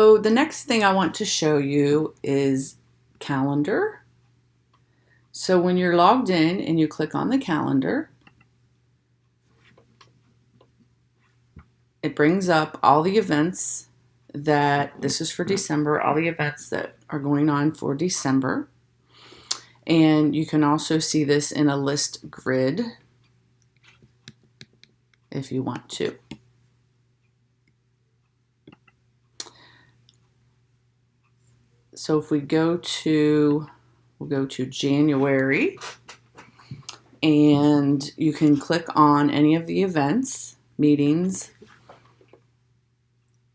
So the next thing I want to show you is calendar. So when you're logged in and you click on the calendar, it brings up all the events that, this is for December, all the events that are going on for December. And you can also see this in a list grid if you want to. So if we go to, we'll go to January, and you can click on any of the events, meetings,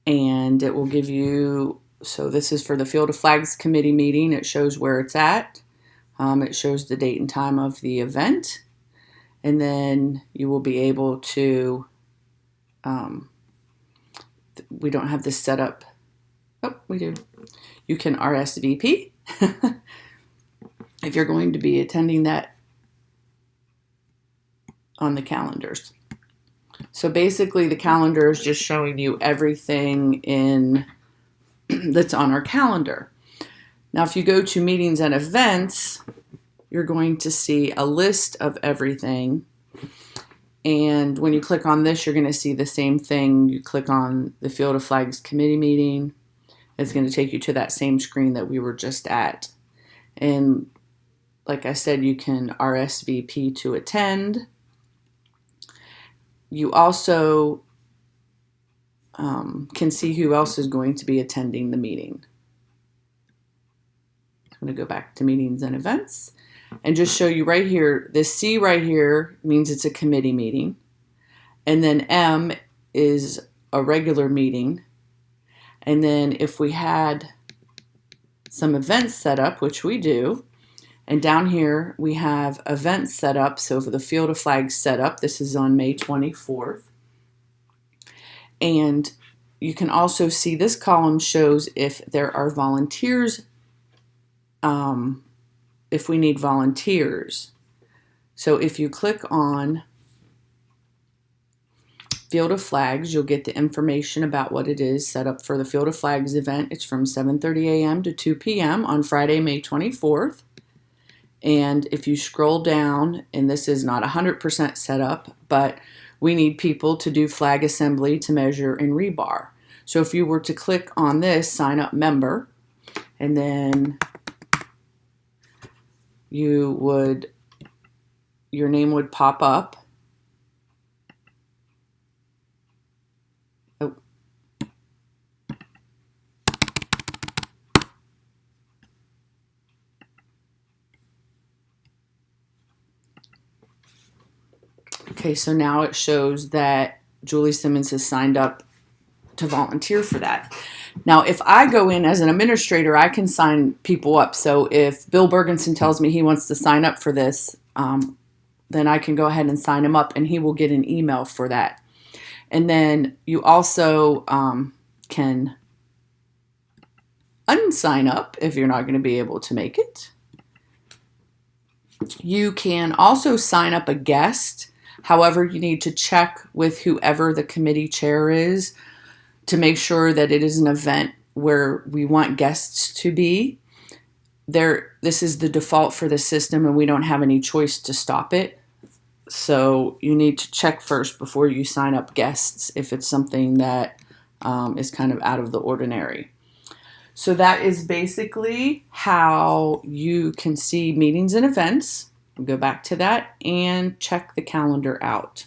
and it will give you, so this is for the Field of Flags Committee meeting. It shows where it's at. It shows the date and time of the event, and then you will be able to, we don't have this set up. Oh, we do. You can RSVP if you're going to be attending that on the calendars. So basically the calendar is just showing you everything in that's on our calendar. Now if you go to meetings and events, you're going to see a list of everything. And when you click on this, you're going to see the same thing. You click on the Field of Flags Committee meeting. It's going to take you to that same screen that we were just at. And like I said, you can RSVP to attend. You also can see who else is going to be attending the meeting. I'm going to go back to meetings and events and just show you right here. This C right here means it's a committee meeting. And then M is a regular meeting. And then if we had some events set up, which we do, and down here we have events set up. So for the Field of Flags set up, this is on May 24th. And you can also see this column shows if there are volunteers, if we need volunteers. So if you click on Field of Flags, you'll get the information about what it is set up for the Field of Flags event. It's from 7:30 a.m. to 2 p.m. on Friday, May 24th. And if you scroll down, and this is not 100% set up, but we need people to do flag assembly to measure and rebar. So if you were to click on this, sign up member, and then your name would pop up. Oh. Okay, so now it shows that Julie Simmons has signed up to volunteer for that. Now, if I go in as an administrator, I can sign people up. So if Bill Bergenson tells me he wants to sign up for this, then I can go ahead and sign him up, and he will get an email for that. And then you also can unsign up if you're not going to be able to make it. You can also sign up a guest. However, you need to check with whoever the committee chair is to make sure that it is an event where we want guests to be. This is the default for the system, and we don't have any choice to stop it. So you need to check first before you sign up guests if it's something that is kind of out of the ordinary. So that is basically how you can see meetings and events. We'll go back to that and check the calendar out.